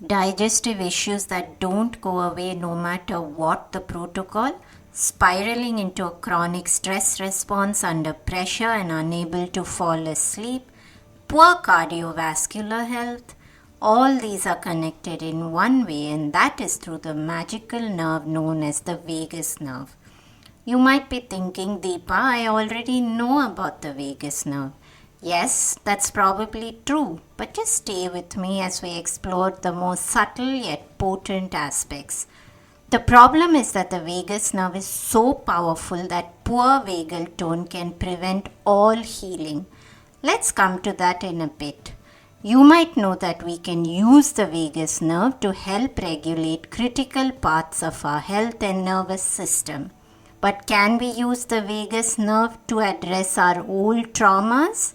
digestive issues that don't go away no matter what the protocol, spiraling into a chronic stress response under pressure and unable to fall asleep, poor cardiovascular health. All these are connected in one way, and that is through the magical nerve known as the vagus nerve. You might be thinking, Deepa, I already know about the vagus nerve. Yes, that's probably true, but just stay with me as we explore the most subtle yet potent aspects. The problem is that the vagus nerve is so powerful that poor vagal tone can prevent all healing. Let's come to that in a bit. You might know that we can use the vagus nerve to help regulate critical parts of our health and nervous system. But can we use the vagus nerve to address our old traumas?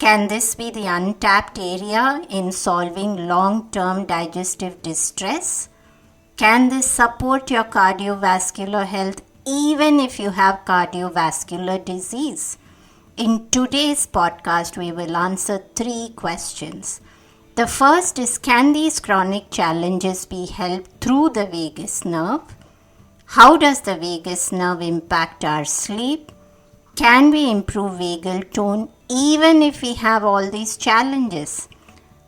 Can this be the untapped area in solving long-term digestive distress? Can this support your cardiovascular health even if you have cardiovascular disease? In today's podcast, we will answer 3 questions. The first is, can these chronic challenges be helped through the vagus nerve? How does the vagus nerve impact our sleep? Can we improve vagal tone even if we have all these challenges?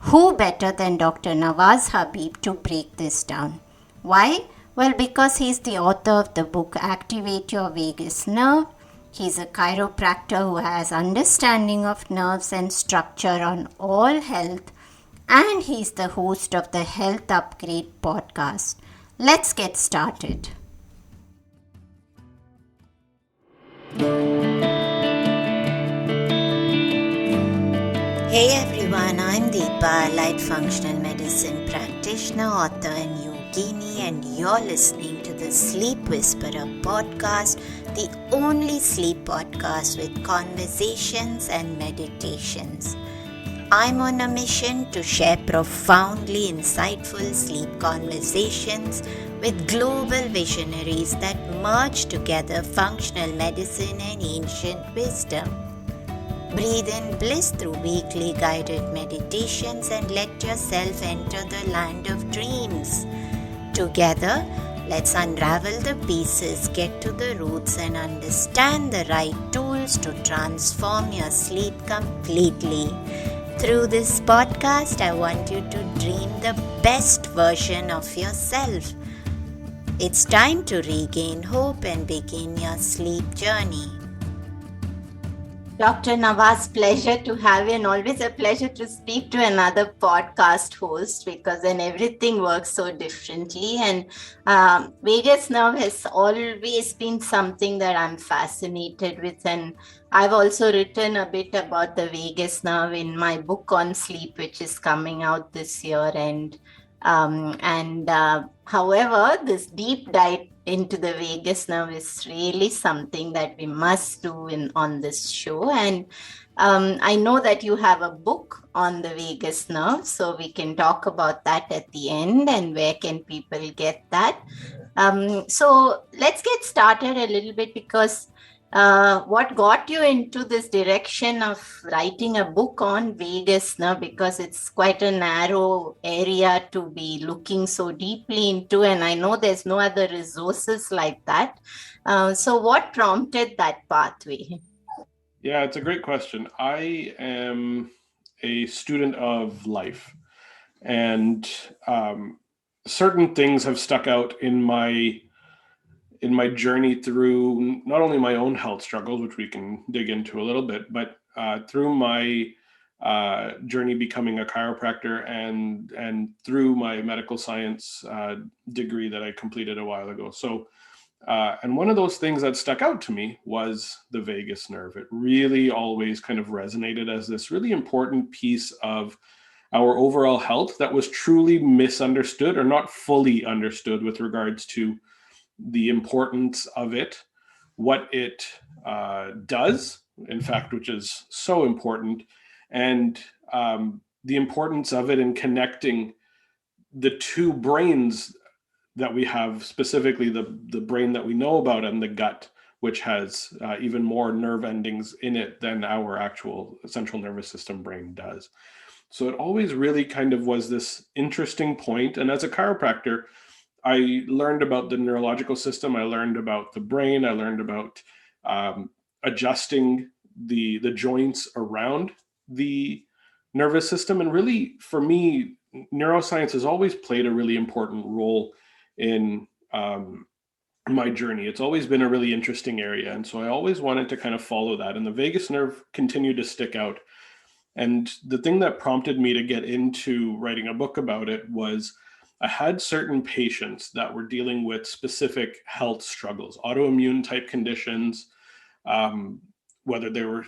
Who better than Dr. Navaz Habib to break this down? Why? Well, because he's the author of the book Activate Your Vagus Nerve. He's a chiropractor who has understanding of nerves and structure on all health, and he's the host of the Health Upgrade podcast. Let's get started. Hey everyone, I'm Deepa, Light Functional Medicine practitioner, author and yogini, and you're listening to the Sleep Whisperer podcast, the only sleep podcast with conversations and meditations. I'm on a mission to share profoundly insightful sleep conversations with global visionaries that merge together functional medicine and ancient wisdom. Breathe in bliss through weekly guided meditations and let yourself enter the land of dreams. Together, let's unravel the pieces, get to the roots, and understand the right tools to transform your sleep completely. Through this podcast, I want you to dream the best version of yourself. It's time to regain hope and begin your sleep journey. Dr. Navaz, pleasure to have you, and always a pleasure to speak to another podcast host, because then everything works so differently. And vagus nerve has always been something that I'm fascinated with, and I've also written a bit about the vagus nerve in my book on sleep, which is coming out this year. However, this deep dive into the vagus nerve is really something that we must do on this show. And I know that you have a book on the vagus nerve, so we can talk about that at the end, and where can people get that. So let's get started a little bit, because what got you into this direction of writing a book on vagus nerve, because it's quite a narrow area to be looking so deeply into, and I know there's no other resources like that. So what prompted that pathway? Yeah, it's a great question. I am a student of life, and certain things have stuck out in my journey through not only my own health struggles, which we can dig into a little bit, but through my journey becoming a chiropractor and through my medical science degree that I completed a while ago. So, and one of those things that stuck out to me was the vagus nerve. It really always kind of resonated as this really important piece of our overall health that was truly misunderstood or not fully understood with regards to the importance of it, what it does, in fact, which is so important, and the importance of it in connecting the two brains that we have, specifically the brain that we know about and the gut, which has even more nerve endings in it than our actual central nervous system brain does. So it always really kind of was this interesting point. And as a chiropractor, I learned about the neurological system. I learned about the brain. I learned about adjusting the joints around the nervous system. And really, for me, neuroscience has always played a really important role in my journey. It's always been a really interesting area. And so I always wanted to kind of follow that. And the vagus nerve continued to stick out. And the thing that prompted me to get into writing a book about it was I had certain patients that were dealing with specific health struggles, autoimmune type conditions, um, whether they were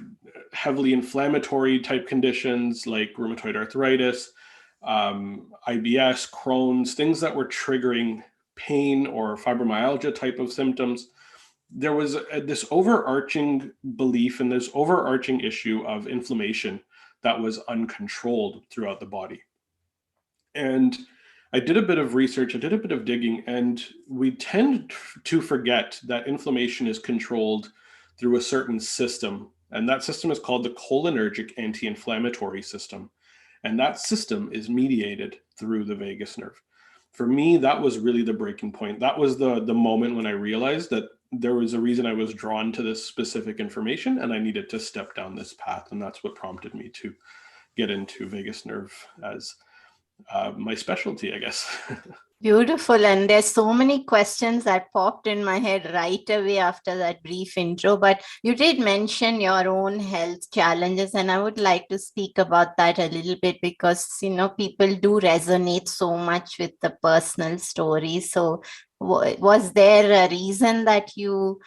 heavily inflammatory type conditions like rheumatoid arthritis, IBS, Crohn's, things that were triggering pain or fibromyalgia type of symptoms. There was this overarching belief and this overarching issue of inflammation that was uncontrolled throughout the body. And I did a bit of research, I did a bit of digging, and we tend to forget that inflammation is controlled through a certain system. And that system is called the cholinergic anti-inflammatory system. And that system is mediated through the vagus nerve. For me, that was really the breaking point. That was the moment when I realized that there was a reason I was drawn to this specific information and I needed to step down this path. And that's what prompted me to get into vagus nerve as my specialty, I guess. Beautiful. And there's so many questions that popped in my head right away after that brief intro. But you did mention your own health challenges, and I would like to speak about that a little bit because, people do resonate so much with the personal stories. So was there a reason that you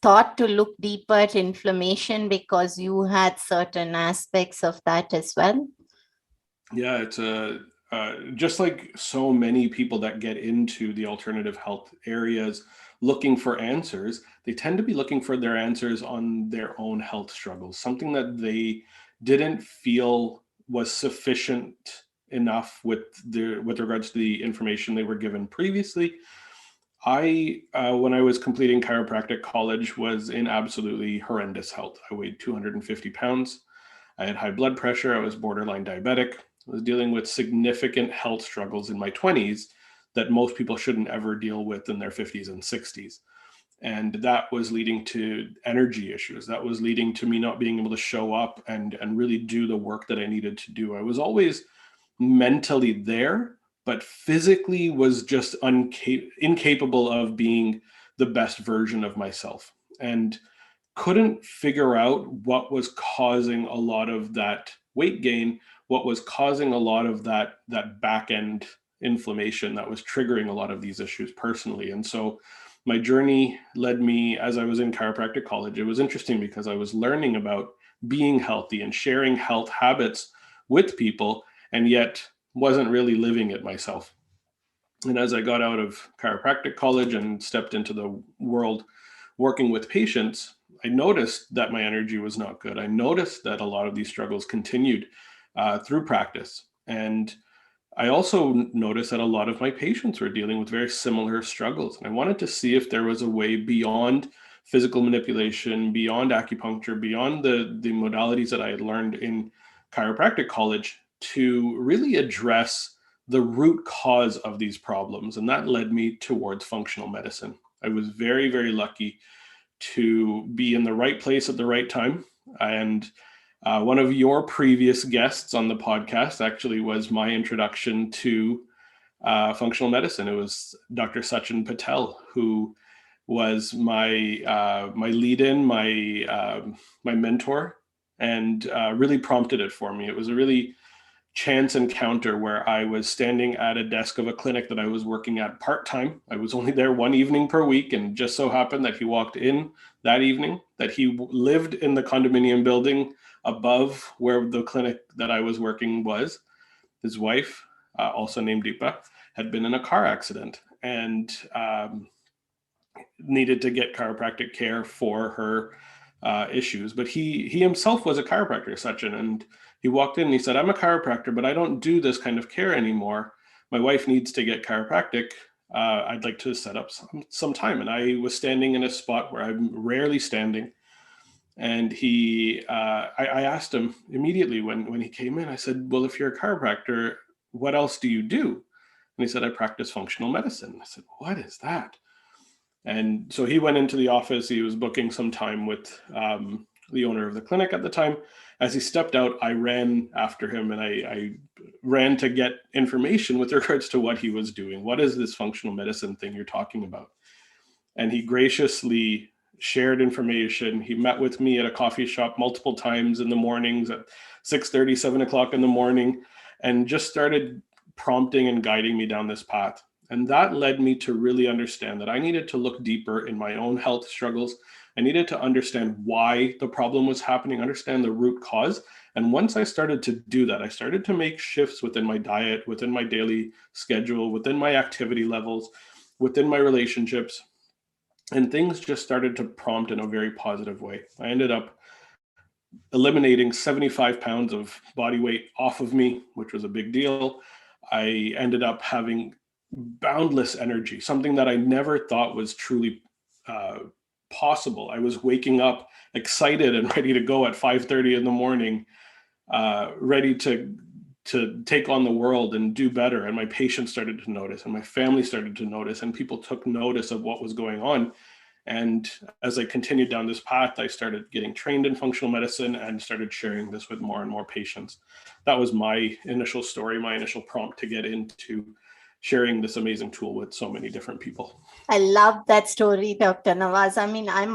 thought to look deeper at inflammation because you had certain aspects of that as well? Yeah, it's just like so many people that get into the alternative health areas looking for answers, they tend to be looking for their answers on their own health struggles, something that they didn't feel was sufficient enough with regards to the information they were given previously. When I was completing chiropractic college, was in absolutely horrendous health. I weighed 250 pounds. I had high blood pressure. I was borderline diabetic. I was dealing with significant health struggles in my 20s that most people shouldn't ever deal with in their 50s and 60s. And that was leading to energy issues. That was leading to me not being able to show up and really do the work that I needed to do. I was always mentally there, but physically was just incapable of being the best version of myself. And couldn't figure out what was causing a lot of that weight gain, what was causing a lot of that back end inflammation that was triggering a lot of these issues personally. And so my journey led me, as I was in chiropractic college, it was interesting because I was learning about being healthy and sharing health habits with people, and yet wasn't really living it myself. And as I got out of chiropractic college and stepped into the world working with patients, I noticed that my energy was not good. I noticed that a lot of these struggles continued through practice. And I also noticed that a lot of my patients were dealing with very similar struggles. And I wanted to see if there was a way beyond physical manipulation, beyond acupuncture, beyond the modalities that I had learned in chiropractic college to really address the root cause of these problems. And that led me towards functional medicine. I was very, very lucky to be in the right place at the right time. And one of your previous guests on the podcast actually was my introduction to functional medicine. It was Dr. Sachin Patel, who was my lead-in, my mentor, and really prompted it for me. It was a really chance encounter where I was standing at a desk of a clinic that I was working at part-time. I was only there one evening per week, and just so happened that he walked in that evening, that he lived in the condominium building above where the clinic that I was working was. His wife, also named Deepa, had been in a car accident and needed to get chiropractic care for her issues. But he himself was a chiropractor, Sachin, and he walked in and he said, "I'm a chiropractor, but I don't do this kind of care anymore. My wife needs to get chiropractic. I'd like to set up some time." And I was standing in a spot where I'm rarely standing. And I asked him immediately when he came in, I said, well, if you're a chiropractor, what else do you do? And he said, I practice functional medicine. I said, what is that? And so he went into the office. He was booking some time with the owner of the clinic at the time. As he stepped out, I ran after him, and I ran to get information with regards to what he was doing. What is this functional medicine thing you're talking about? And he graciously shared information. He met with me at a coffee shop multiple times in the mornings at 6:30, 7 o'clock in the morning, and just started prompting and guiding me down this path. And that led me to really understand that I needed to look deeper in my own health struggles. I needed to understand why the problem was happening, understand the root cause. And once I started to do that, I started to make shifts within my diet, within my daily schedule, within my activity levels, within my relationships. And things just started to prompt in a very positive way. I ended up eliminating 75 pounds of body weight off of me, which was a big deal. I ended up having boundless energy, something that I never thought was truly possible. I was waking up excited and ready to go at 5:30 in the morning, ready to take on the world and do better. And my patients started to notice, and my family started to notice, and people took notice of what was going on. And as I continued down this path, I started getting trained in functional medicine and started sharing this with more and more patients. That was my initial story, my initial prompt to get into sharing this amazing tool with so many different people. I love that story, Dr. Navaz. I mean, I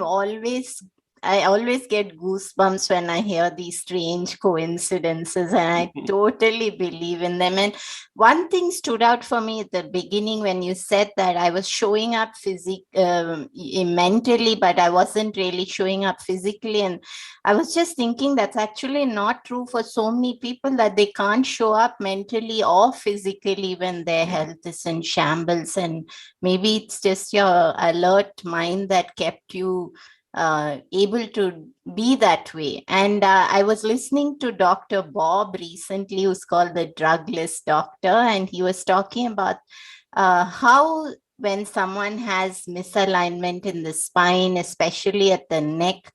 always get goosebumps when I hear these strange coincidences, and I totally believe in them. And one thing stood out for me at the beginning when you said that I was showing up mentally, but I wasn't really showing up physically. And I was just thinking that's actually not true for so many people, that they can't show up mentally or physically when their health is in shambles. And maybe it's just your alert mind that kept you able to be that way. And I was listening to Dr. Bob recently, who's called the drugless doctor, and he was talking about how when someone has misalignment in the spine, especially at the neck,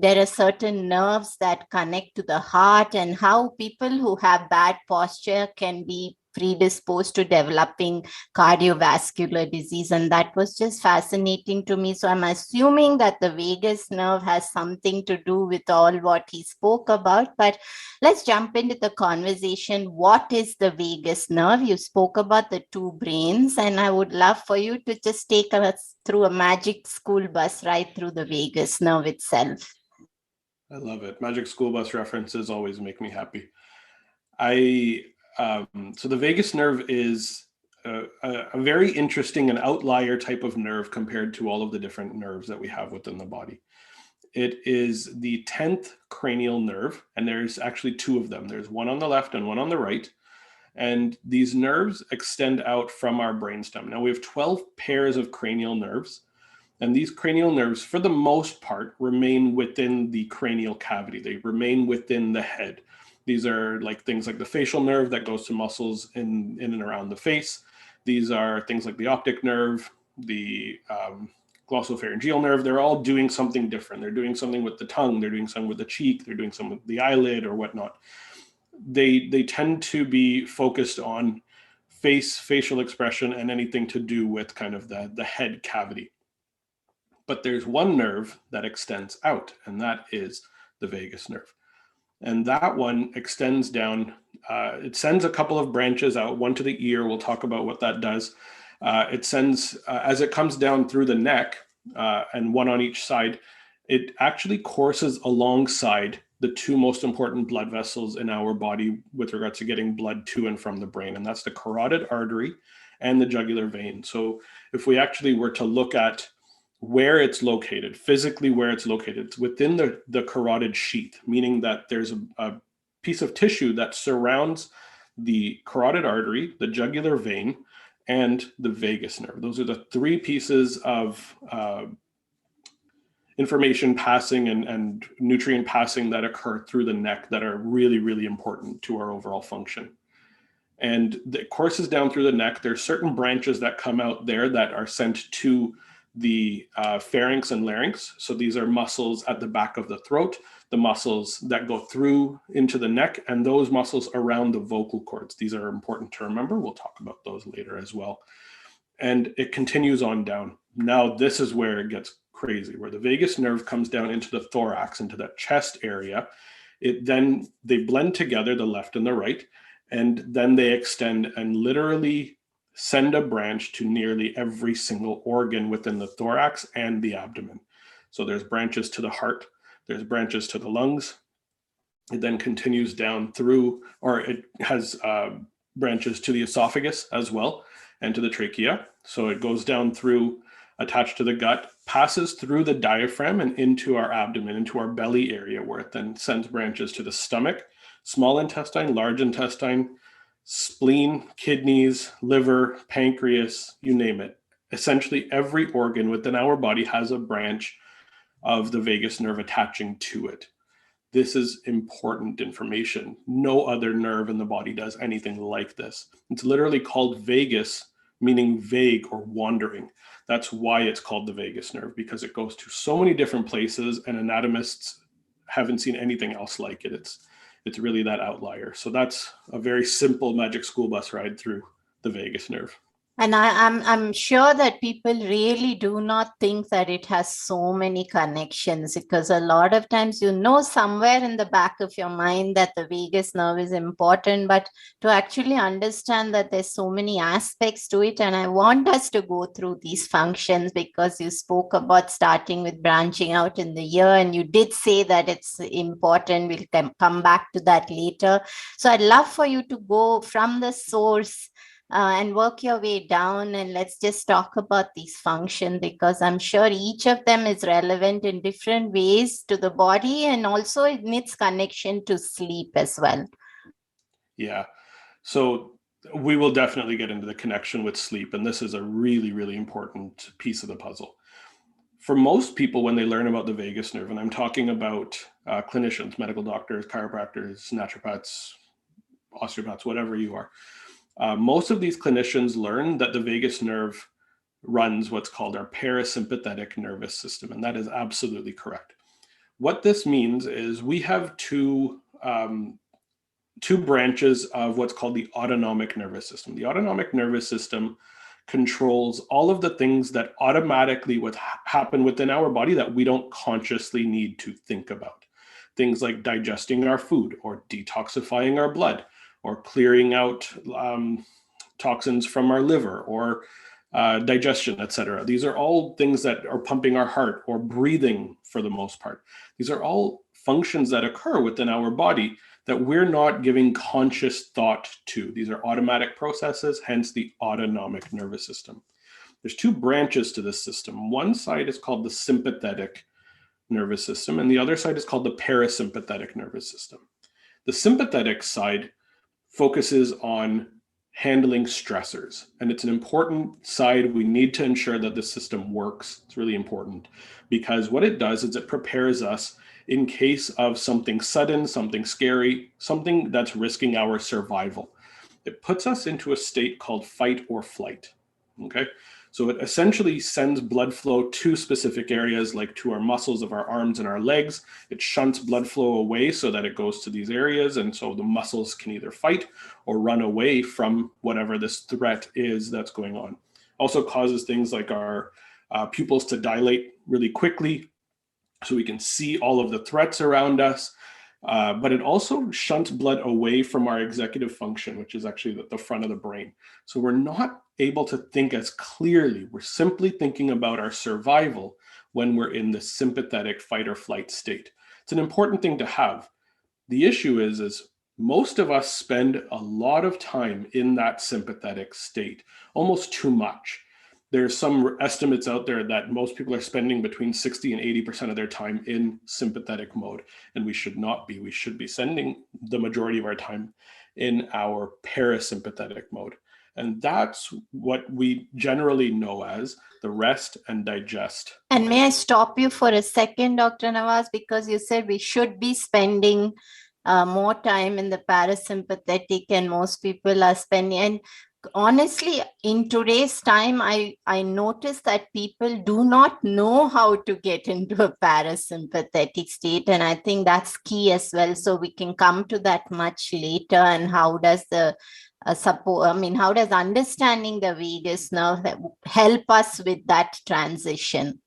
there are certain nerves that connect to the heart, and how people who have bad posture can be predisposed to developing cardiovascular disease. And that was just fascinating to me. So I'm assuming that the vagus nerve has something to do with all what he spoke about. But let's jump into the conversation. What is the vagus nerve? You spoke about the two brains, and I would love for you to just take us through a magic school bus right through the vagus nerve itself. I love it. Magic school bus references always make me happy. So the vagus nerve is a very interesting and outlier type of nerve compared to all of the different nerves that we have within the body. It is the 10th cranial nerve, and there's actually two of them. There's one on the left and one on the right. And these nerves extend out from our brainstem. Now we have 12 pairs of cranial nerves, and these cranial nerves, for the most part, remain within the cranial cavity. They remain within the head. These are like things like the facial nerve that goes to muscles in and around the face. These are things like the optic nerve, the glossopharyngeal nerve. They're all doing something different. They're doing something with the tongue. They're doing something with the cheek. They're doing something with the eyelid or whatnot. They tend to be focused on facial expression and anything to do with kind of the head cavity. But there's one nerve that extends out, and that is the vagus nerve. And that one extends down. It sends a couple of branches out, one to the ear. We'll talk about what that does. It sends, as it comes down through the neck, and one on each side, it actually courses alongside the two most important blood vessels in our body with regards to getting blood to and from the brain. And that's the carotid artery and the jugular vein. So if we actually were to look at where it's located, physically where it's located, it's within the carotid sheath, meaning that there's a piece of tissue that surrounds the carotid artery, the jugular vein, and the vagus nerve. Those are the three pieces of information passing and nutrient passing that occur through the neck that are really, really important to our overall function. And it courses down through the neck. There's certain branches that come out there that are sent to the pharynx and larynx. So these are muscles at the back of the throat, the muscles that go through into the neck, and those muscles around the vocal cords. These are important to remember. We'll talk about those later as well. And it continues on down. Now, this is where it gets crazy, where the vagus nerve comes down into the thorax, into that chest area. They blend together, the left and the right, and then they extend and literally send a branch to nearly every single organ within the thorax and the abdomen. So there's branches to the heart, there's branches to the lungs. It then continues down through, or it has branches to the esophagus as well, and to the trachea. So it goes down through, attached to the gut, passes through the diaphragm and into our abdomen, into our belly area, where it then sends branches to the stomach, small intestine, large intestine, spleen, kidneys, liver, pancreas, you name it. Essentially, every organ within our body has a branch of the vagus nerve attaching to it. This is important information. No other nerve in the body does anything like this. It's literally called vagus, meaning vague or wandering. That's why it's called the vagus nerve, because it goes to so many different places and anatomists haven't seen anything else like it. It's really that outlier. So that's a very simple magic school bus ride through the vagus nerve. And I'm sure that people really do not think that it has so many connections, because a lot of times, somewhere in the back of your mind that the vagus nerve is important, but to actually understand that there's so many aspects to it. And I want us to go through these functions, because you spoke about starting with branching out in the ear, and you did say that it's important. We'll come back to that later. So I'd love for you to go from the source and work your way down, and let's just talk about these functions, because I'm sure each of them is relevant in different ways to the body, and also it needs connection to sleep as well. Yeah. So we will definitely get into the connection with sleep, and this is a really, really important piece of the puzzle. For most people, when they learn about the vagus nerve, and I'm talking about clinicians, medical doctors, chiropractors, naturopaths, osteopaths, whatever you are, most of these clinicians learn that the vagus nerve runs what's called our parasympathetic nervous system, and that is absolutely correct. What this means is we have two branches of what's called the autonomic nervous system. The autonomic nervous system controls all of the things that automatically would happen within our body that we don't consciously need to think about. Things like digesting our food, or detoxifying our blood, or clearing out toxins from our liver, or digestion, etc. These are all things that are pumping our heart, or breathing for the most part. These are all functions that occur within our body that we're not giving conscious thought to. These are automatic processes, hence the autonomic nervous system. There's two branches to this system. One side is called the sympathetic nervous system, and the other side is called the parasympathetic nervous system. The sympathetic side focuses on handling stressors, and it's an important side. We need to ensure that the system works. It's really important, because what it does is it prepares us in case of something sudden, something scary, something that's risking our survival. It puts us into a state called fight or flight. Okay, so it essentially sends blood flow to specific areas, like to our muscles of our arms and our legs. It shunts blood flow away so that it goes to these areas, and so the muscles can either fight or run away from whatever this threat is that's going on. Also causes things like our pupils to dilate really quickly, so we can see all of the threats around us. But it also shunts blood away from our executive function, which is actually the front of the brain. So we're not able to think as clearly. We're simply thinking about our survival when we're in the sympathetic fight or flight state. It's an important thing to have. The issue is most of us spend a lot of time in that sympathetic state, almost too much. There's some estimates out there that most people are spending between 60 and 80% of their time in sympathetic mode, and we should not be. We should be spending the majority of our time in our parasympathetic mode. And that's what we generally know as the rest and digest. And may I stop you for a second, Dr. Navaz, because you said we should be spending more time in the parasympathetic, and most people are spending. And honestly, in today's time, I notice that people do not know how to get into a parasympathetic state. And I think that's key as well. So we can come to that much later. And how does the support, I mean, how does understanding the vagus nerve help us with that transition?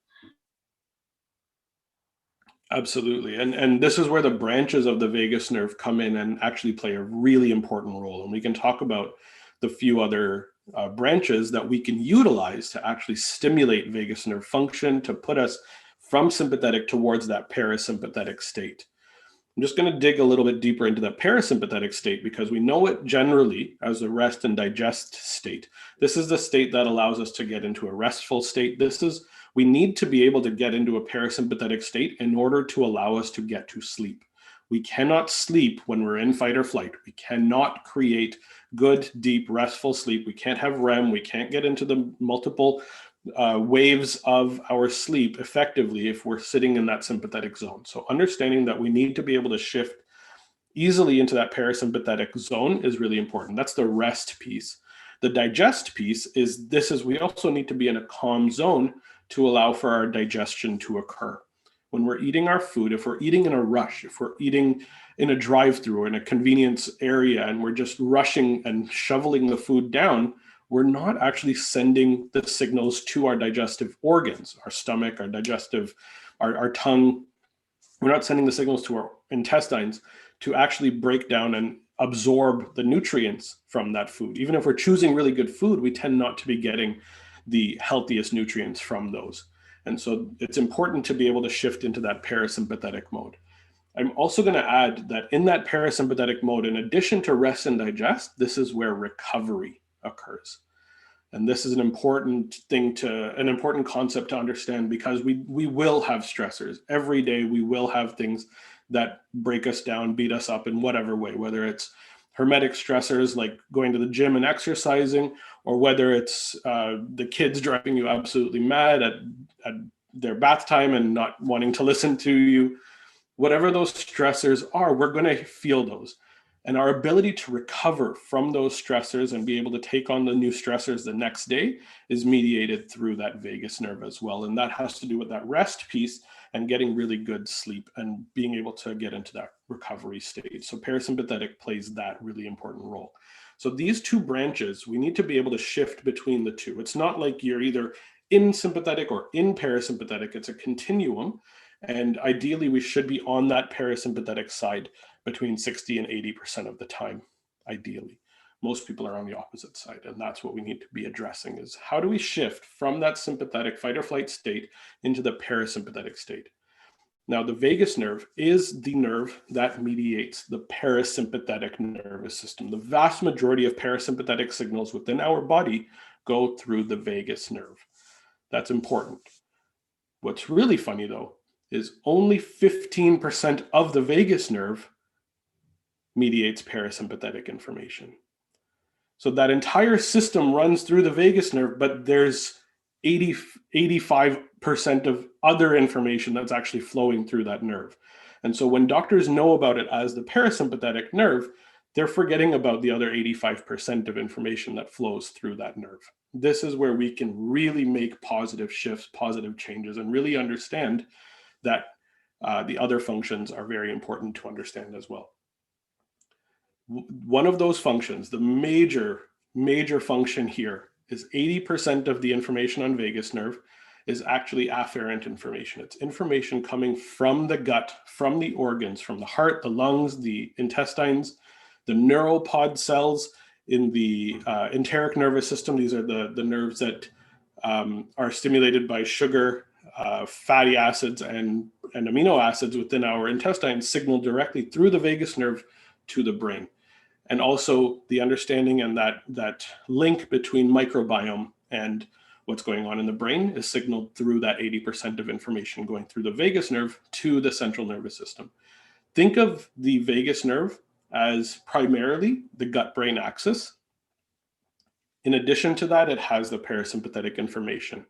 Absolutely. And this is where the branches of the vagus nerve come in and actually play a really important role. And we can talk about the few other branches that we can utilize to actually stimulate vagus nerve function to put us from sympathetic towards that parasympathetic state. I'm just going to dig a little bit deeper into that parasympathetic state because we know it generally as a rest and digest state. This is the state that allows us to get into a restful state. We need to be able to get into a parasympathetic state in order to allow us to get to sleep. We cannot sleep when we're in fight or flight. We cannot create good, deep, restful sleep. We can't have REM. We can't get into the multiple waves of our sleep effectively if we're sitting in that sympathetic zone. So understanding that we need to be able to shift easily into that parasympathetic zone is really important. That's the rest piece. The digest piece is we also need to be in a calm zone to allow for our digestion to occur. When we're eating our food, if we're eating in a rush, if we're eating in a drive-through or in a convenience area and we're just rushing and shoveling the food down, we're not actually sending the signals to our digestive organs, our stomach, our digestive, our tongue. We're not sending the signals to our intestines to actually break down and absorb the nutrients from that food. Even if we're choosing really good food, we tend not to be getting the healthiest nutrients from those. And so it's important to be able to shift into that parasympathetic mode. I'm also going to add that in that parasympathetic mode, in addition to rest and digest, this is where recovery occurs. And this is an important concept to understand because we will have stressors. Every day we will have things that break us down, beat us up in whatever way, whether it's hermetic stressors like going to the gym and exercising, or whether it's the kids driving you absolutely mad at their bath time and not wanting to listen to you. Whatever those stressors are, we're going to feel those. And our ability to recover from those stressors and be able to take on the new stressors the next day is mediated through that vagus nerve as well. And that has to do with that rest piece and getting really good sleep and being able to get into that recovery state. So parasympathetic plays that really important role. So these two branches, we need to be able to shift between the two. It's not like you're either in sympathetic or in parasympathetic. It's a continuum. And ideally, we should be on that parasympathetic side between 60 and 80% of the time, ideally. Most people are on the opposite side, and that's what we need to be addressing is how do we shift from that sympathetic fight or flight state into the parasympathetic state? Now, the vagus nerve is the nerve that mediates the parasympathetic nervous system. The vast majority of parasympathetic signals within our body go through the vagus nerve. That's important. What's really funny, though, is only 15% of the vagus nerve mediates parasympathetic information. So that entire system runs through the vagus nerve, but there's 85% of other information that's actually flowing through that nerve. And so when doctors know about it as the parasympathetic nerve, they're forgetting about the other 85% of information that flows through that nerve. This is where we can really make positive shifts, positive changes, and really understand that the other functions are very important to understand as well. One of those functions, the major function here is 80% of the information on vagus nerve is actually afferent information. It's information coming from the gut, from the organs, from the heart, the lungs, the intestines, the neuropod cells in the enteric nervous system. These are the nerves that are stimulated by sugar, fatty acids, and amino acids within our intestines, signal directly through the vagus nerve to the brain. And also the understanding and that link between microbiome and what's going on in the brain is signaled through that 80% of information going through the vagus nerve to the central nervous system. Think of the vagus nerve as primarily the gut-brain axis. In addition to that, it has the parasympathetic information.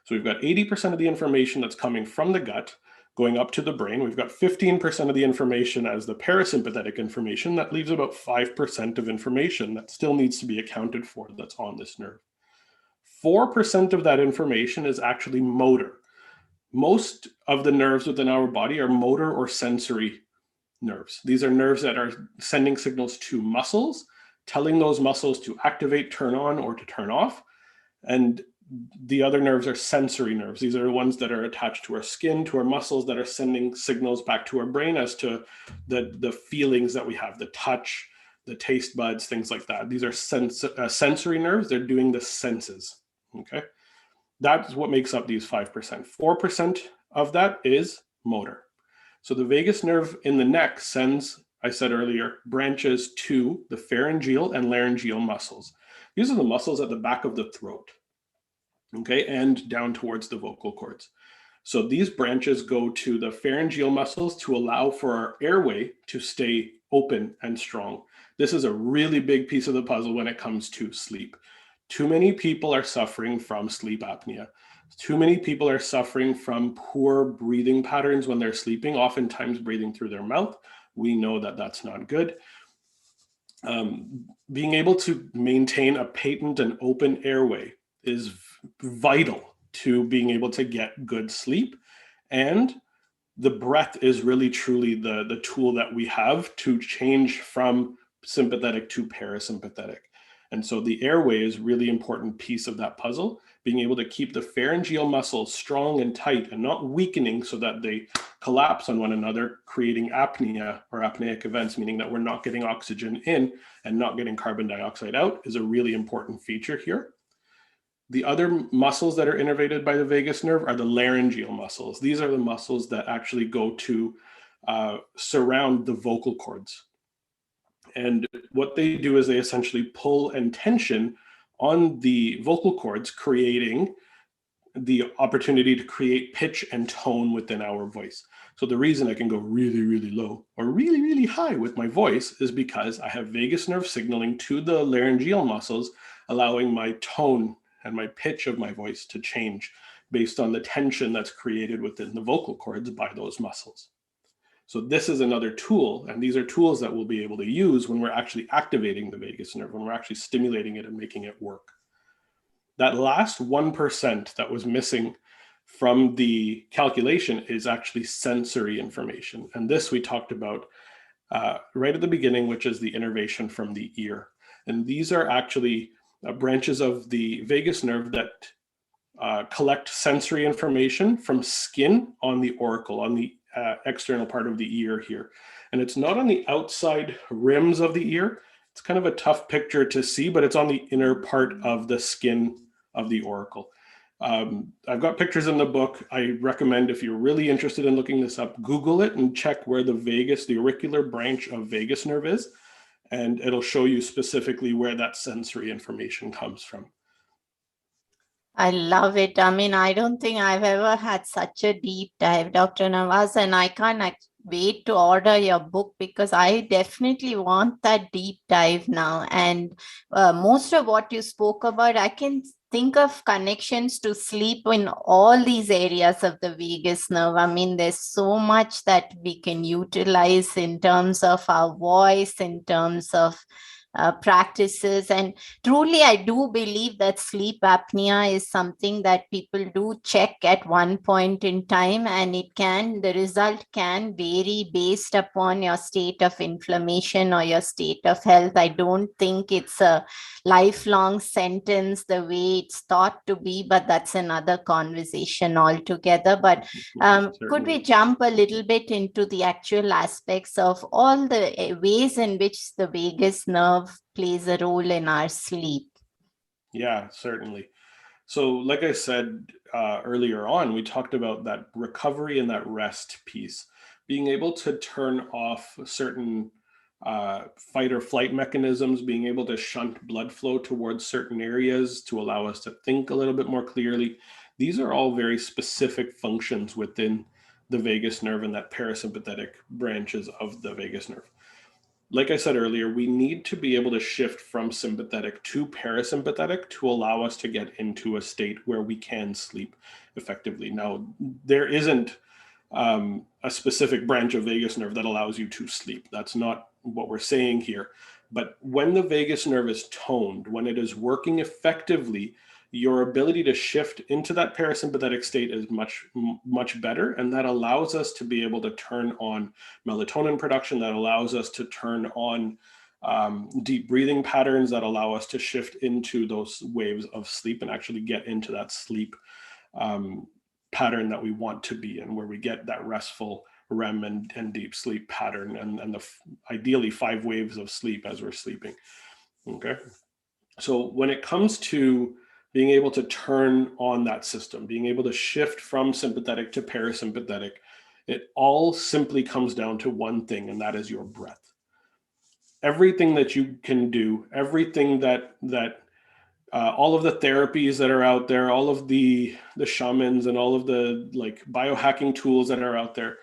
So we've got 80% of the information that's coming from the gut. going up to the brain. We've got 15% of the information as the parasympathetic information. That leaves about 5% of information that still needs to be accounted for that's on this nerve. 4% of that information is actually motor. Most of the nerves within our body are motor or sensory nerves. These are nerves that are sending signals to muscles, telling those muscles to activate, turn on, or to turn off. And the other nerves are sensory nerves. These are the ones that are attached to our skin, to our muscles, that are sending signals back to our brain as to the feelings that we have, the touch, the taste buds, things like that. These are sensory nerves. They're doing the senses, okay? That's what makes up these 5%. 4% of that is motor. So the vagus nerve in the neck sends, I said earlier, branches to the pharyngeal and laryngeal muscles. These are the muscles at the back of the throat, okay, and down towards the vocal cords. So these branches go to the pharyngeal muscles to allow for our airway to stay open and strong. This is a really big piece of the puzzle when it comes to sleep. Too many people are suffering from sleep apnea. Too many people are suffering from poor breathing patterns when they're sleeping, oftentimes breathing through their mouth. We know that that's not good. Being able to maintain a patent and open airway is vital to being able to get good sleep. And the breath is really truly the tool that we have to change from sympathetic to parasympathetic. And so the airway is a really important piece of that puzzle, being able to keep the pharyngeal muscles strong and tight and not weakening so that they collapse on one another, creating apnea or apneic events, meaning that we're not getting oxygen in and not getting carbon dioxide out, is a really important feature here. The other muscles that are innervated by the vagus nerve are the laryngeal muscles. These are the muscles that actually go to surround the vocal cords. And what they do is they essentially pull and tension on the vocal cords, creating the opportunity to create pitch and tone within our voice. So the reason I can go really, really low or really, really high with my voice is because I have vagus nerve signaling to the laryngeal muscles, allowing my tone and my pitch of my voice to change based on the tension that's created within the vocal cords by those muscles. So this is another tool, and these are tools that we'll be able to use when we're actually activating the vagus nerve, when we're actually stimulating it and making it work. That last 1% that was missing from the calculation is actually sensory information. And this we talked about right at the beginning, which is the innervation from the ear. And these are actually branches of the vagus nerve that collect sensory information from skin on the auricle, on the external part of the ear here. And it's not on the outside rims of the ear. It's kind of a tough picture to see, but it's on the inner part of the skin of the auricle. I've got pictures in the book. I recommend, if you're really interested in looking this up, Google it and check where the auricular branch of vagus nerve is, and it'll show you specifically where that sensory information comes from. I love it. I mean, I don't think I've ever had such a deep dive, Dr. Navaz, and I can't wait to order your book because I definitely want that deep dive now. And most of what you spoke about, I can think of connections to sleep in all these areas of the vagus nerve. I mean, there's so much that we can utilize in terms of our voice, in terms of practices. And truly, I do believe that sleep apnea is something that people do check at one point in time, and the result can vary based upon your state of inflammation or your state of health. I don't think it's a lifelong sentence the way it's thought to be, but that's another conversation altogether. But could we jump a little bit into the actual aspects of all the ways in which the vagus nerve plays a role in our sleep? Yeah, certainly. So like I said earlier on, we talked about that recovery and that rest piece, being able to turn off certain fight or flight mechanisms, being able to shunt blood flow towards certain areas to allow us to think a little bit more clearly. These are all very specific functions within the vagus nerve and that parasympathetic branches of the vagus nerve. Like I said earlier, we need to be able to shift from sympathetic to parasympathetic to allow us to get into a state where we can sleep effectively. Now, there isn't a specific branch of vagus nerve that allows you to sleep. That's not what we're saying here. But when the vagus nerve is toned, when it is working effectively, your ability to shift into that parasympathetic state is much better. And that allows us to be able to turn on melatonin production, that allows us to turn on deep breathing patterns, that allow us to shift into those waves of sleep and actually get into that sleep pattern that we want to be in, where we get that restful REM and deep sleep pattern, and ideally 5 waves of sleep as we're sleeping. Okay. So when it comes to being able to turn on that system, being able to shift from sympathetic to parasympathetic, it all simply comes down to one thing, and that is your breath. Everything that you can do, everything that all of the therapies that are out there, all of the shamans and all of the like biohacking tools that are out there,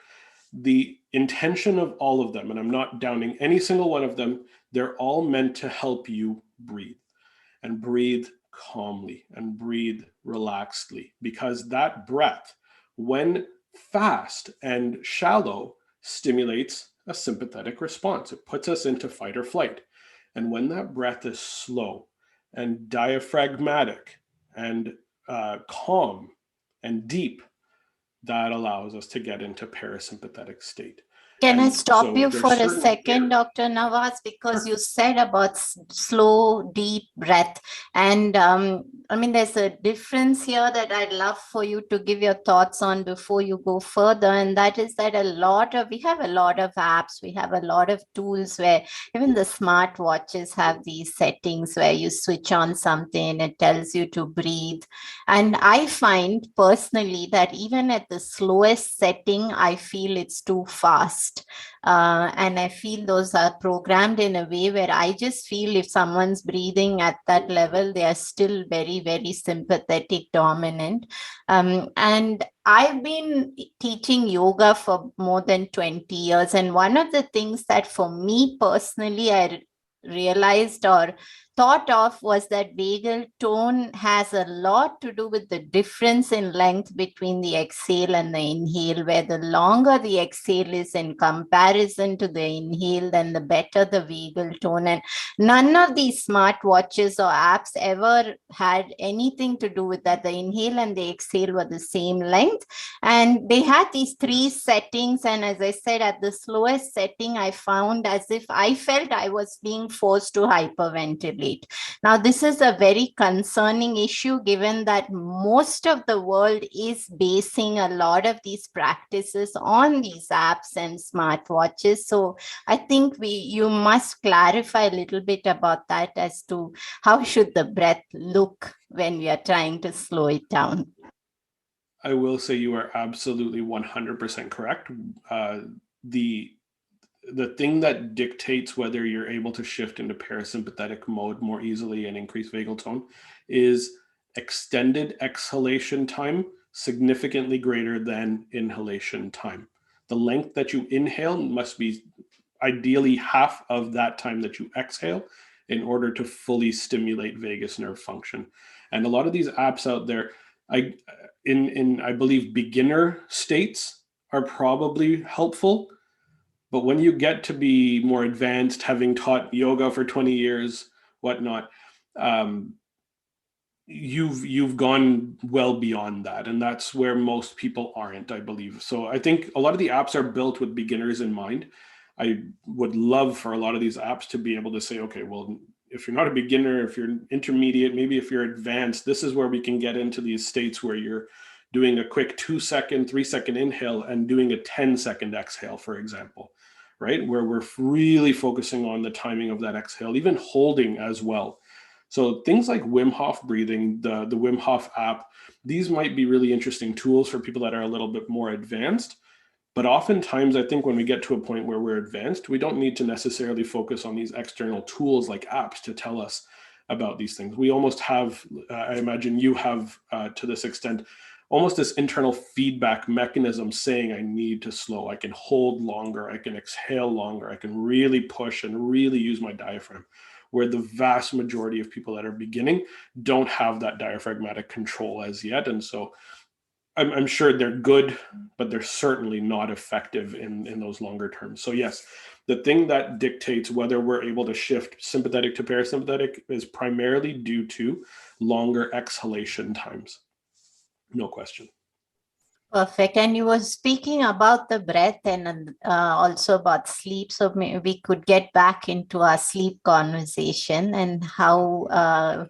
the intention of all of them, and I'm not downing any single one of them, they're all meant to help you breathe, and breathe calmly and breathe relaxedly, because that breath, when fast and shallow, stimulates a sympathetic response. It puts us into fight or flight. And when that breath is slow and diaphragmatic and calm and deep, that allows us to get into parasympathetic state. Can I And stop so you there's for a certain- second, Dr. Navaz? Because Sure. you said about slow, deep breath. And I mean, there's a difference here that I'd love for you to give your thoughts on before you go further. And that is that we have a lot of apps, we have a lot of tools where even the smartwatches have these settings where you switch on something, it tells you to breathe. And I find personally that even at the slowest setting, I feel it's too fast. And I feel those are programmed in a way where I just feel if someone's breathing at that level, they are still very, very sympathetic dominant. And I've been teaching yoga for more than 20 years. And one of the things that for me personally, I realized or thought of was that vagal tone has a lot to do with the difference in length between the exhale and the inhale, where the longer the exhale is in comparison to the inhale, then the better the vagal tone. And none of these smart watches or apps ever had anything to do with that. The inhale and the exhale were the same length. And they had these 3 settings. And as I said, at the slowest setting, I found as if I felt I was being forced to hyperventilate. Now, this is a very concerning issue, given that most of the world is basing a lot of these practices on these apps and smartwatches. So I think you must clarify a little bit about that as to how should the breath look when we are trying to slow it down. I will say you are absolutely 100% correct. The thing that dictates whether you're able to shift into parasympathetic mode more easily and increase vagal tone is extended exhalation time, significantly greater than inhalation time. The length that you inhale must be ideally half of that time that you exhale in order to fully stimulate vagus nerve function. And a lot of these apps out there, I believe beginner states are probably helpful. But when you get to be more advanced, having taught yoga for 20 years, whatnot, you've gone well beyond that. And that's where most people aren't, I believe. So I think a lot of the apps are built with beginners in mind. I would love for a lot of these apps to be able to say, okay, well, if you're not a beginner, if you're intermediate, maybe if you're advanced, this is where we can get into these states where you're doing a quick 2-second, 3-second inhale and doing a 10-second exhale, for example. Right? Where we're really focusing on the timing of that exhale, even holding as well. So things like Wim Hof breathing, the Wim Hof app, these might be really interesting tools for people that are a little bit more advanced. But oftentimes, I think when we get to a point where we're advanced, we don't need to necessarily focus on these external tools like apps to tell us about these things. We almost have, I imagine you have to this extent, almost this internal feedback mechanism saying, I need to slow, I can hold longer, I can exhale longer, I can really push and really use my diaphragm, where the vast majority of people that are beginning don't have that diaphragmatic control as yet. And so I'm sure they're good, but they're certainly not effective in those longer terms. So yes, the thing that dictates whether we're able to shift sympathetic to parasympathetic is primarily due to longer exhalation times. No question. Perfect. And you were speaking about the breath and also about sleep. So maybe we could get back into our sleep conversation and how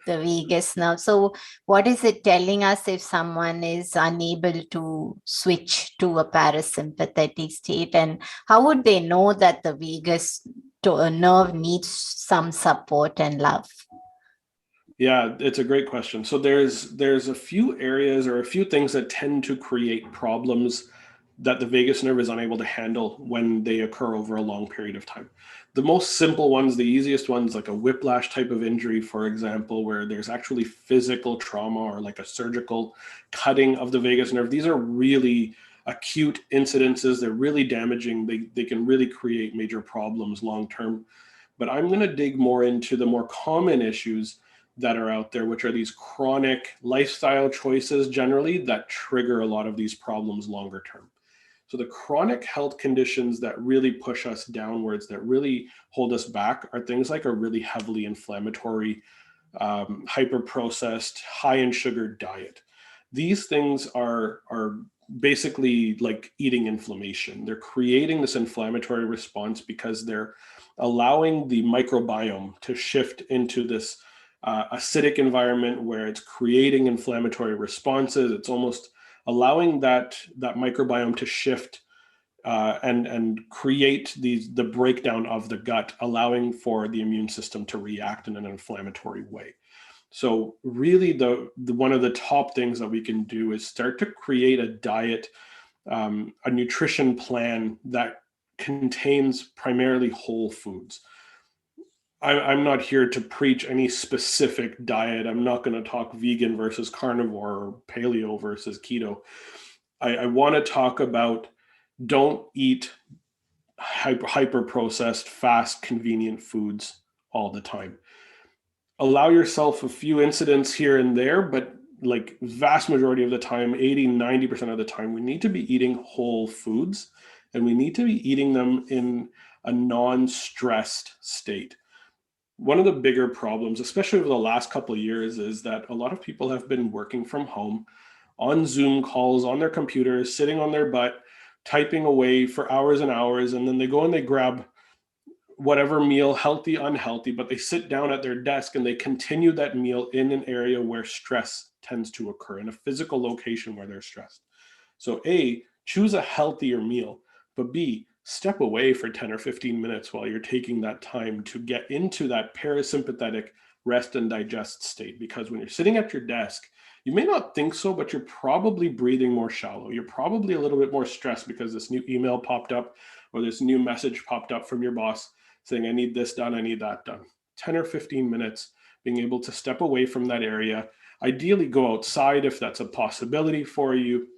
the vagus nerve. So what is it telling us if someone is unable to switch to a parasympathetic state? And how would they know that the vagus nerve needs some support and love? Yeah, it's a great question. So there's a few areas or a few things that tend to create problems that the vagus nerve is unable to handle when they occur over a long period of time. The most simple ones, the easiest ones, like a whiplash type of injury, for example, where there's actually physical trauma or like a surgical cutting of the vagus nerve. These are really acute incidences. They're really damaging. They can really create major problems long term. But I'm going to dig more into the more common issues that are out there, which are these chronic lifestyle choices generally that trigger a lot of these problems longer term. So the chronic health conditions that really push us downwards, that really hold us back, are things like a really heavily inflammatory, hyper-processed, high in sugar diet. These things are basically like eating inflammation. They're creating this inflammatory response because they're allowing the microbiome to shift into this acidic environment where it's creating inflammatory responses. It's almost allowing that microbiome to shift and create the breakdown of the gut, allowing for the immune system to react in an inflammatory way. So really the one of the top things that we can do is start to create a diet, a nutrition plan that contains primarily whole foods. I'm not here to preach any specific diet. I'm not going to talk vegan versus carnivore or paleo versus keto. I want to talk about don't eat hyper processed, fast, convenient foods all the time. Allow yourself a few incidents here and there, but like vast majority of the time, 80-90% of the time, we need to be eating whole foods, and we need to be eating them in a non-stressed state. One of the bigger problems, especially over the last couple of years, is that a lot of people have been working from home on Zoom calls, on their computers, sitting on their butt, typing away for hours and hours. And then they go and they grab whatever meal, healthy, unhealthy, but they sit down at their desk and they continue that meal in an area where stress tends to occur, in a physical location where they're stressed. So A, choose a healthier meal, but B, step away for 10 or 15 minutes while you're taking that time to get into that parasympathetic rest and digest state. Because when you're sitting at your desk, you may not think so, but you're probably breathing more shallow. You're probably a little bit more stressed because this new email popped up or this new message popped up from your boss saying, I need this done, I need that done. 10 or 15 minutes, being able to step away from that area, ideally go outside if that's a possibility for you.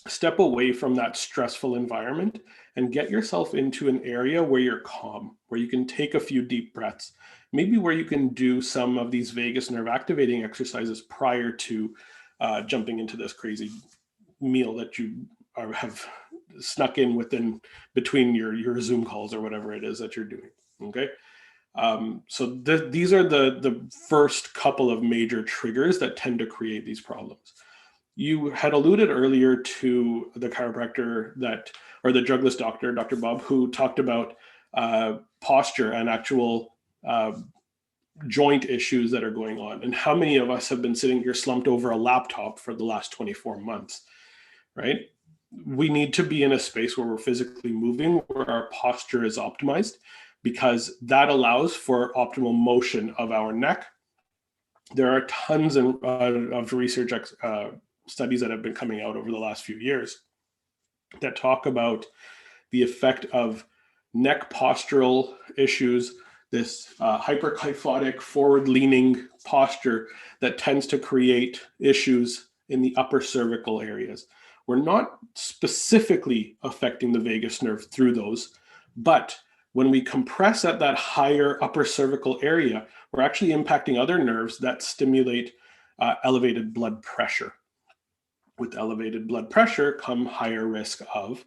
Step away from that stressful environment and get yourself into an area where you're calm, where you can take a few deep breaths, maybe where you can do some of these vagus nerve activating exercises prior to jumping into this crazy meal that you have snuck in between your Zoom calls or whatever it is that you're doing. Okay. So these are the first couple of major triggers that tend to create these problems. You had alluded earlier to the chiropractor or the drugless doctor, Dr. Bob, who talked about posture and actual joint issues that are going on. And how many of us have been sitting here slumped over a laptop for the last 24 months, right? We need to be in a space where we're physically moving, where our posture is optimized, because that allows for optimal motion of our neck. There are tons of research studies that have been coming out over the last few years that talk about the effect of neck postural issues, this hyperkyphotic forward-leaning posture that tends to create issues in the upper cervical areas. We're not specifically affecting the vagus nerve through those, but when we compress at that higher upper cervical area, we're actually impacting other nerves that stimulate elevated blood pressure. with elevated blood pressure come higher risk of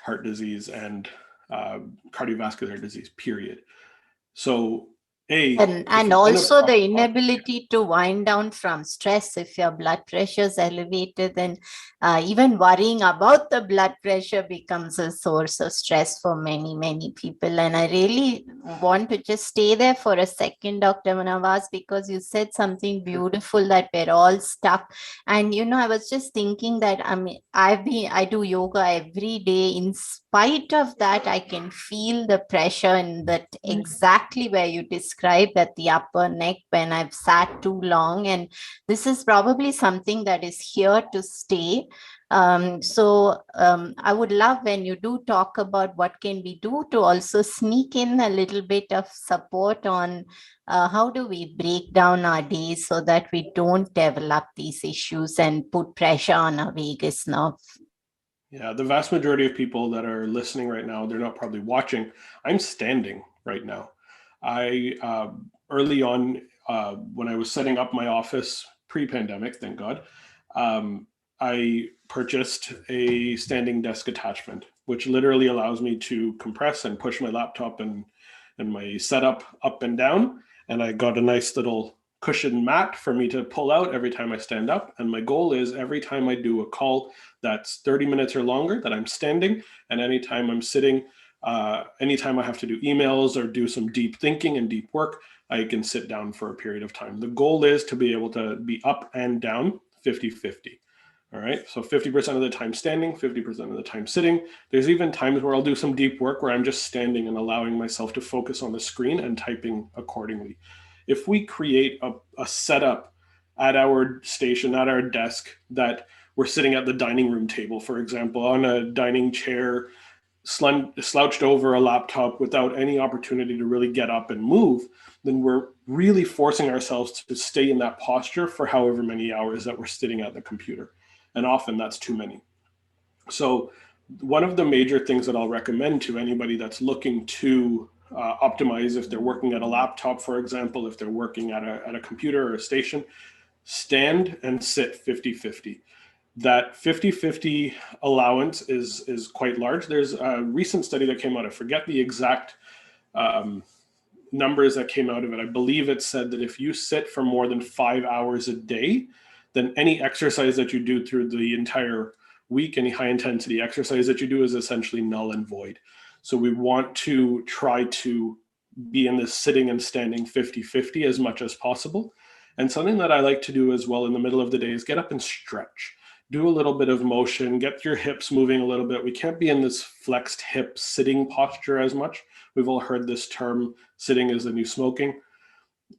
heart disease and cardiovascular disease, period. So and also the inability to wind down from stress. If your blood pressure is elevated, then even worrying about the blood pressure becomes a source of stress for many people. And I really want to just stay there for a second, Dr. Navaz, because you said something beautiful, that we're all stuck. And I was just thinking that I do yoga every day. In spite of that, I can feel the pressure, and that exactly where you described, at the upper neck, when I've sat too long. And this is probably something that is here to stay. I would love when you do talk about what can we do to also sneak in a little bit of support on how do we break down our days so that we don't develop these issues and put pressure on our vagus nerve. Yeah, the vast majority of people that are listening right now, they're not probably watching. I'm standing right now. I early on, when I was setting up my office pre-pandemic, thank God, I purchased a standing desk attachment, which literally allows me to compress and push my laptop and my setup up and down. And I got a nice little cushion mat for me to pull out every time I stand up. And my goal is every time I do a call that's 30 minutes or longer, that I'm standing. And anytime I'm sitting, anytime I have to do emails or do some deep thinking and deep work, I can sit down for a period of time. The goal is to be able to be up and down 50-50. All right. So 50% of the time standing, 50% of the time sitting. There's even times where I'll do some deep work where I'm just standing and allowing myself to focus on the screen and typing accordingly. If we create a setup at our station, at our desk, that we're sitting at the dining room table, for example, on a dining chair, slouched over a laptop without any opportunity to really get up and move, then we're really forcing ourselves to stay in that posture for however many hours that we're sitting at the computer. And often that's too many. So one of the major things that I'll recommend to anybody that's looking to optimize, if they're working at a laptop, for example, if they're working at a computer or a station, stand and sit 50-50. That 50-50 allowance is quite large. There's a recent study that came out. I forget the exact numbers that came out of it. I believe it said that if you sit for more than 5 hours a day, then any exercise that you do through the entire week, any high intensity exercise that you do, is essentially null and void. So we want to try to be in this sitting and standing 50-50 as much as possible. And something that I like to do as well in the middle of the day is get up and stretch. Do a little bit of motion, get your hips moving a little bit. We can't be in this flexed hip sitting posture as much. We've all heard this term, sitting is the new smoking.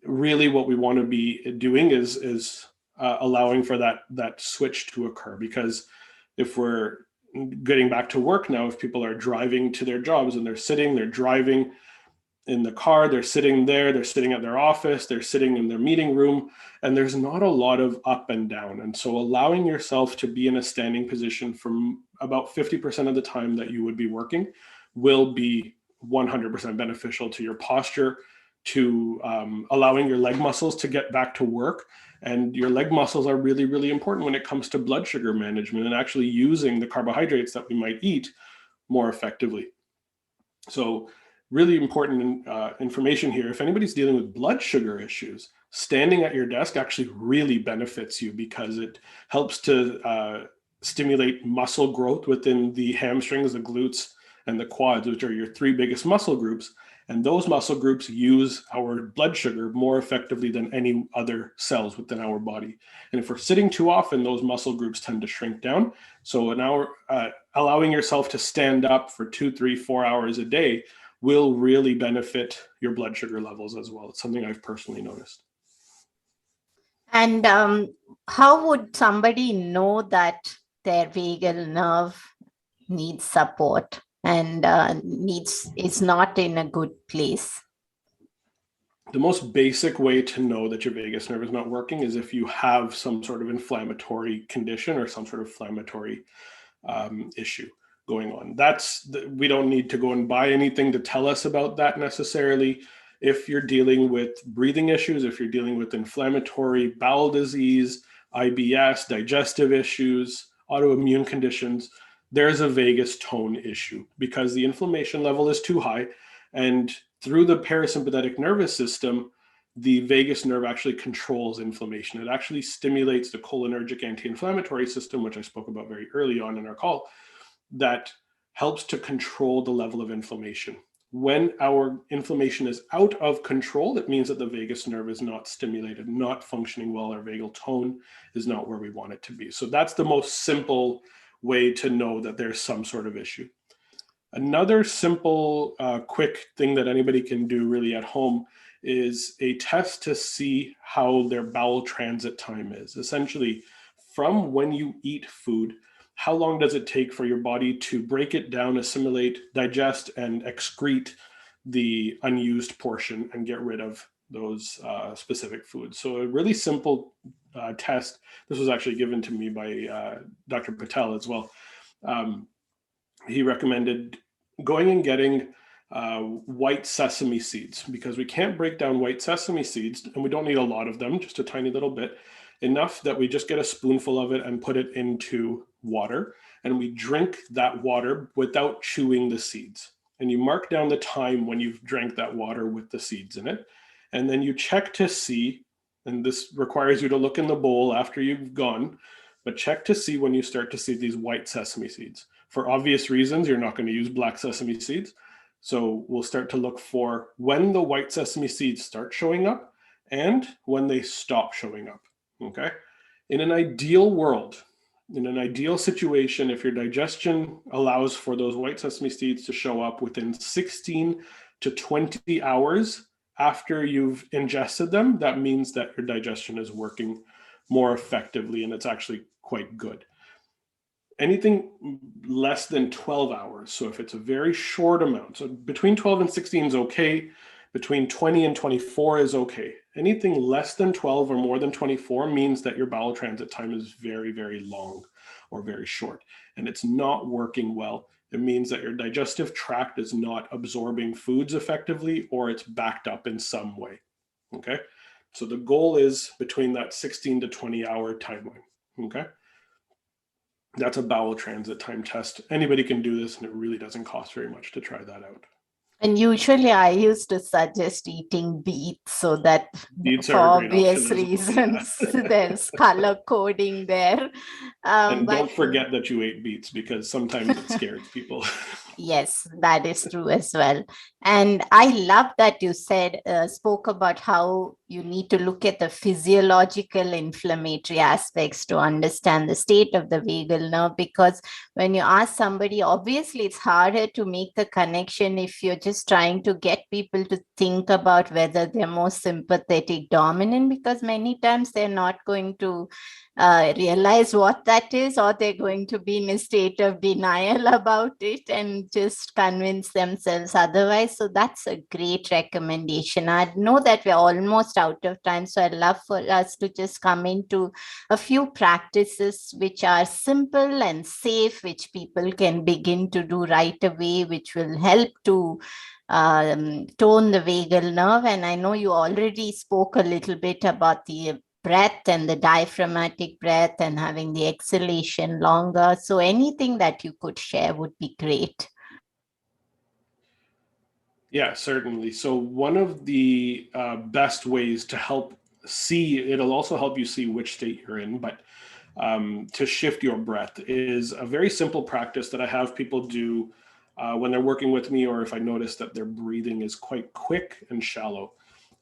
Really what we want to be doing is allowing for that switch to occur. Because if we're getting back to work now, if people are driving to their jobs and they're sitting, they're driving in the car, they're sitting there, they're sitting at their office, they're sitting in their meeting room, and there's not a lot of up and down. And so allowing yourself to be in a standing position for about 50% of the time that you would be working will be 100% beneficial to your posture, to allowing your leg muscles to get back to work. And your leg muscles are really, really important when it comes to blood sugar management and actually using the carbohydrates that we might eat more effectively. So really important information here. If anybody's dealing with blood sugar issues, standing at your desk actually really benefits you, because it helps to stimulate muscle growth within the hamstrings, the glutes, and the quads, which are your three biggest muscle groups. And those muscle groups use our blood sugar more effectively than any other cells within our body. And if we're sitting too often, those muscle groups tend to shrink down. So now allowing yourself to stand up for 2, 3, 4 hours a day will really benefit your blood sugar levels as well. It's something I've personally noticed. And how would somebody know that their vagal nerve needs support and is not in a good place? The most basic way to know that your vagus nerve is not working is if you have some sort of inflammatory condition or some sort of inflammatory issue going on. We don't need to go and buy anything to tell us about that necessarily. If you're dealing with breathing issues, if you're dealing with inflammatory bowel disease, IBS, digestive issues, autoimmune conditions, there's a vagus tone issue because the inflammation level is too high. And through the parasympathetic nervous system, the vagus nerve actually controls inflammation. It actually stimulates the cholinergic anti-inflammatory system, which I spoke about very early on in our call, that helps to control the level of inflammation. When our inflammation is out of control, it means that the vagus nerve is not stimulated, not functioning well. Our vagal tone is not where we want it to be. So that's the most simple way to know that there's some sort of issue. Another simple, quick thing that anybody can do really at home is a test to see how their bowel transit time is. Essentially, from when you eat food, how long does it take for your body to break it down, assimilate, digest, and excrete the unused portion and get rid of those specific foods? So a really simple test. This was actually given to me by Dr. Patel as well. He recommended going and getting white sesame seeds, because we can't break down white sesame seeds, and we don't need a lot of them, just a tiny little bit, enough that we just get a spoonful of it and put it into water, and we drink that water without chewing the seeds. And you mark down the time when you've drank that water with the seeds in it, and then you check to see, and this requires you to look in the bowl after you've gone, but check to see when you start to see these white sesame seeds. For obvious reasons, you're not going to use black sesame seeds. So we'll start to look for when the white sesame seeds start showing up and when they stop showing up, okay? In an ideal world, in an ideal situation, if your digestion allows for those white sesame seeds to show up within 16 to 20 hours after you've ingested them, that means that your digestion is working more effectively and it's actually quite good. Anything less than 12 hours, so if it's a very short amount, so between 12 and 16 is okay, between 20 and 24 is okay. Anything less than 12 or more than 24 means that your bowel transit time is very, very long or very short, and it's not working well. It means that your digestive tract is not absorbing foods effectively, or it's backed up in some way, okay? So the goal is between that 16 to 20 hour timeline, okay? That's a bowel transit time test. Anybody can do this, and it really doesn't cost very much to try that out. And usually I used to suggest eating beets, so that Beets for are a great obvious option as well, reasons, yeah. there's color coding there. And But don't forget that you ate beets, because sometimes it scares people. yes, that is true as well. And I love that you spoke about how you need to look at the physiological inflammatory aspects to understand the state of the vagal nerve, because when you ask somebody, obviously it's harder to make the connection if you're just trying to get people to think about whether they're more sympathetic dominant, because many times they're not going to realize what that is, or they're going to be in a state of denial about it and just convince themselves otherwise. So that's a great recommendation. I know that we're almost out of time, so I'd love for us to just come into a few practices which are simple and safe, which people can begin to do right away, which will help to tone the vagal nerve. And I know you already spoke a little bit about the breath and the diaphragmatic breath and having the exhalation longer. So anything that you could share would be great. Yeah, certainly. So one of the best ways to help it'll also help you see which state you're in, but to shift your breath is a very simple practice that I have people do when they're working with me, or if I notice that their breathing is quite quick and shallow,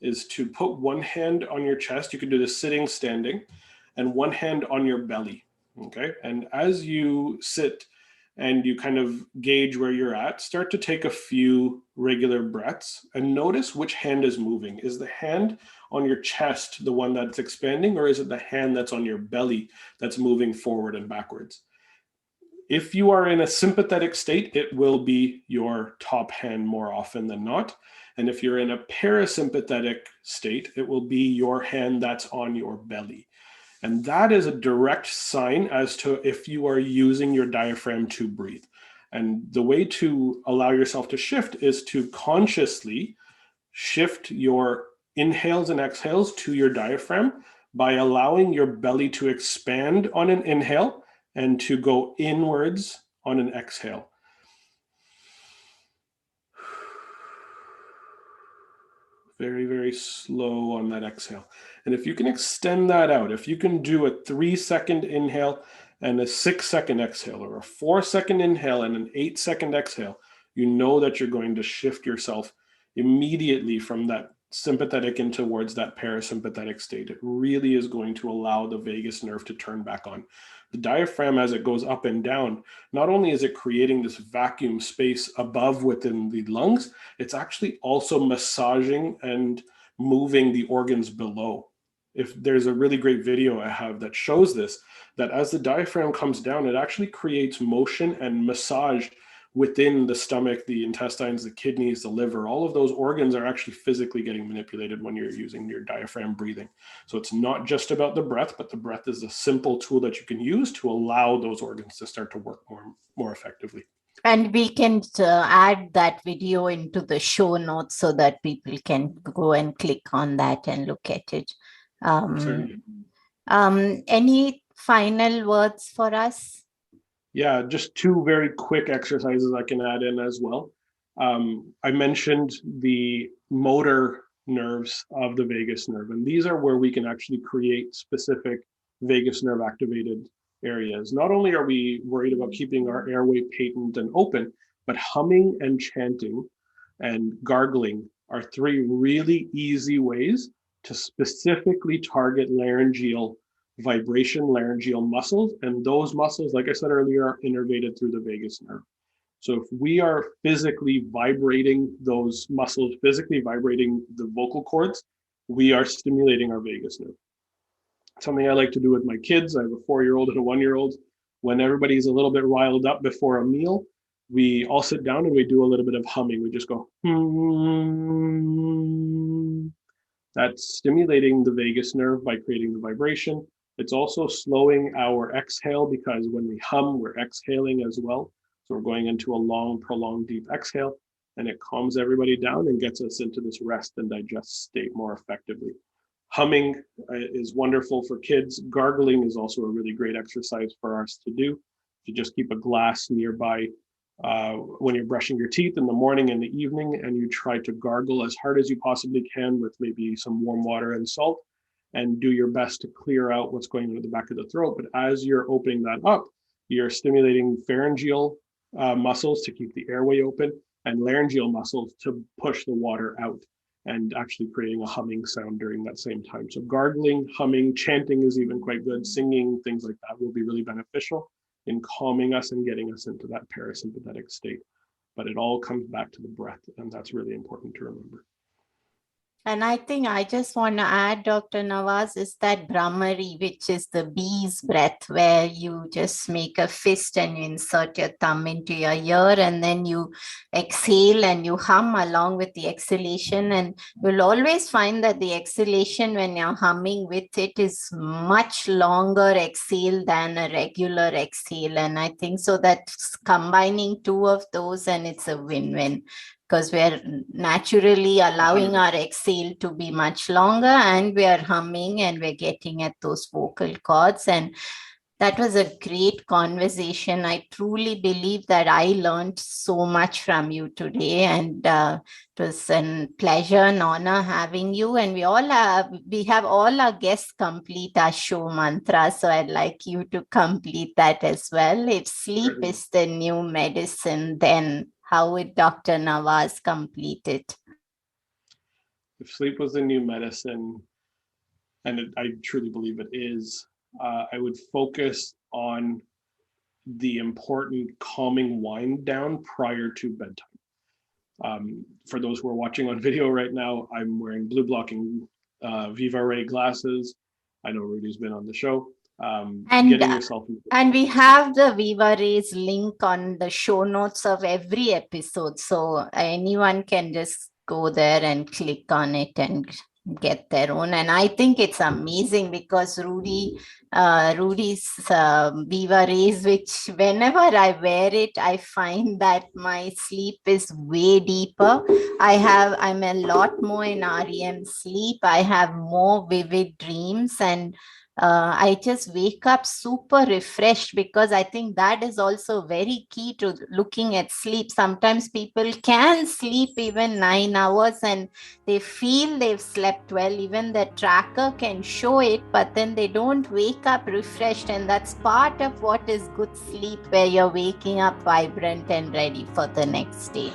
is to put one hand on your chest. You can do this sitting, standing, and one hand on your belly, okay? And as you sit and you kind of gauge where you're at, start to take a few regular breaths and notice which hand is moving. Is the hand on your chest the one that's expanding, or is it the hand that's on your belly that's moving forward and backwards? If you are in a sympathetic state, it will be your top hand more often than not. And if you're in a parasympathetic state, it will be your hand that's on your belly. And that is a direct sign as to if you are using your diaphragm to breathe. And the way to allow yourself to shift is to consciously shift your inhales and exhales to your diaphragm by allowing your belly to expand on an inhale and to go inwards on an exhale. Very, very slow on that exhale. And if you can extend that out, if you can do a 3-second inhale and a 6-second exhale, or a 4-second inhale and an 8-second exhale, you know that you're going to shift yourself immediately from that sympathetic in towards that parasympathetic state. It really is going to allow the vagus nerve to turn back on. The diaphragm, as it goes up and down, not only is it creating this vacuum space above within the lungs, it's actually also massaging and moving the organs below. If there's a really great video I have that shows this, that as the diaphragm comes down, it actually creates motion and massage within the stomach, the intestines, the kidneys, the liver. All of those organs are actually physically getting manipulated when you're using your diaphragm breathing. So it's not just about the breath, but the breath is a simple tool that you can use to allow those organs to start to work more effectively. And we can add that video into the show notes so that people can go and click on that and look at it. Certainly. Any final words for us? Yeah, just 2 very quick exercises I can add in as well. I mentioned the motor nerves of the vagus nerve, and these are where we can actually create specific vagus nerve activated areas. Not only are we worried about keeping our airway patent and open, but humming and chanting and gargling are 3 really easy ways to specifically target laryngeal vibration, laryngeal muscles, and those muscles, like I said earlier, are innervated through the vagus nerve. So if we are physically vibrating those muscles, physically vibrating the vocal cords, we are stimulating our vagus nerve. Something I like to do with my kids, I have a 4-year-old and a 1-year-old. When everybody's a little bit riled up before a meal, we all sit down and we do a little bit of humming. We just go, That's stimulating the vagus nerve by creating the vibration. It's also slowing our exhale, because when we hum, we're exhaling as well. So we're going into a long, prolonged, deep exhale, and it calms everybody down and gets us into this rest and digest state more effectively. Humming is wonderful for kids. Gargling is also a really great exercise for us to do. You just keep a glass nearby when you're brushing your teeth in the morning and the evening, and you try to gargle as hard as you possibly can with maybe some warm water and salt, and do your best to clear out what's going on at the back of the throat. But as you're opening that up, you're stimulating pharyngeal muscles to keep the airway open, and laryngeal muscles to push the water out, and actually creating a humming sound during that same time. So gargling, humming, chanting is even quite good. Singing, things like that will be really beneficial in calming us and getting us into that parasympathetic state. But it all comes back to the breath, and that's really important to remember. And I think I just want to add, Dr. Navaz, is that Brahmari, which is the bee's breath, where you just make a fist and you insert your thumb into your ear, and then you exhale and you hum along with the exhalation. And you'll always find that the exhalation, when you're humming with it, is much longer exhale than a regular exhale. And I think so that's combining 2 of those, and it's a win-win, because we're naturally allowing our exhale to be much longer, and we are humming and we're getting at those vocal cords. And that was a great conversation. I truly believe that I learned so much from you today, and it was a pleasure and honor having you. And we have all our guests complete our show mantra, so I'd like you to complete that as well. If sleep is the new medicine, then how would Dr. Navaz complete it? If sleep was the new medicine, and I truly believe it is, I would focus on the important calming wind down prior to bedtime. For those who are watching on video right now, I'm wearing blue blocking Viva Ray glasses. I know Rudy's been on the show. And we have the Viva Rays link on the show notes of every episode, so anyone can just go there and click on it and get their own. And I think it's amazing because Rudy's Viva Rays, which whenever I wear it, I find that my sleep is way deeper. I'm a lot more in REM sleep. I have more vivid dreams, and I just wake up super refreshed, because I think that is also very key to looking at sleep. Sometimes people can sleep even 9 hours and they feel they've slept well. Even the tracker can show it, but then they don't wake up refreshed. And that's part of what is good sleep, where you're waking up vibrant and ready for the next day.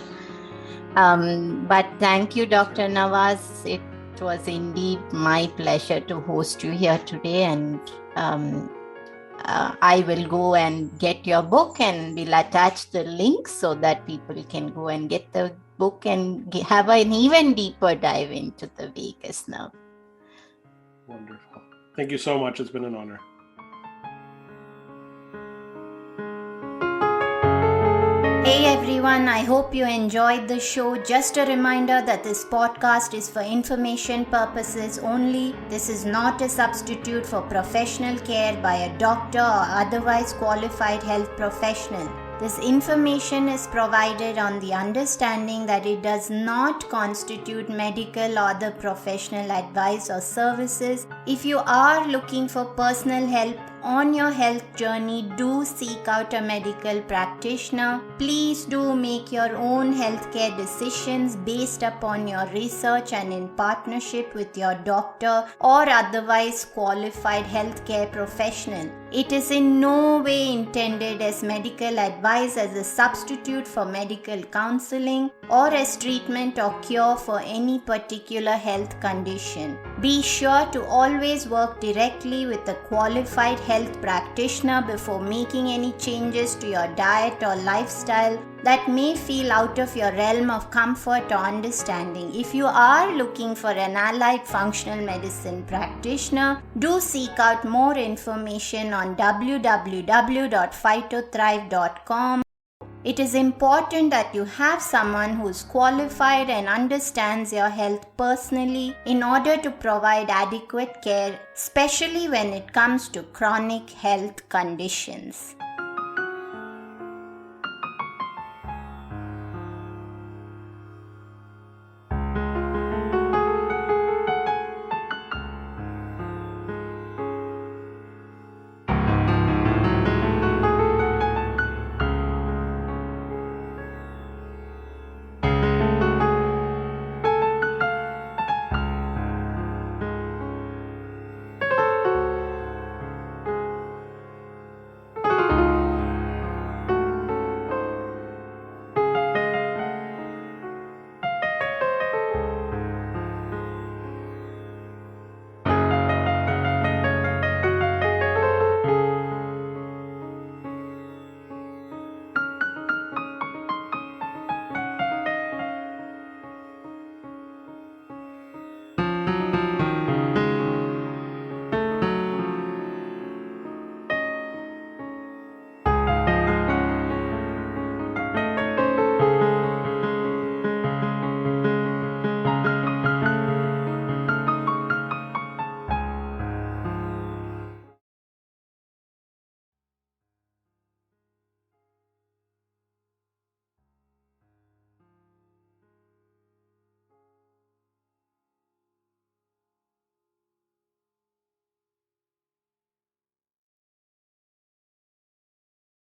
But thank you, Dr. Navaz. It was indeed my pleasure to host you here today, and I will go and get your book, and we'll attach the link so that people can go and get the book and have an even deeper dive into the vagus nerve. Wonderful. Thank you so much. It's been an honor. Hey everyone, I hope you enjoyed the show. Just a reminder that this podcast is for information purposes only. This is not a substitute for professional care by a doctor or otherwise qualified health professional. This information is provided on the understanding that it does not constitute medical or other professional advice or services. If you are looking for personal help on your health journey, do seek out a medical practitioner. Please do make your own healthcare decisions based upon your research and in partnership with your doctor or otherwise qualified healthcare professional. It is in no way intended as medical advice, as a substitute for medical counseling, or as treatment or cure for any particular health condition. Be sure to always work directly with a qualified health practitioner before making any changes to your diet or lifestyle that may feel out of your realm of comfort or understanding. If you are looking for an allied functional medicine practitioner, do seek out more information on www.phytothrive.com. It is important that you have someone who is qualified and understands your health personally in order to provide adequate care, especially when it comes to chronic health conditions.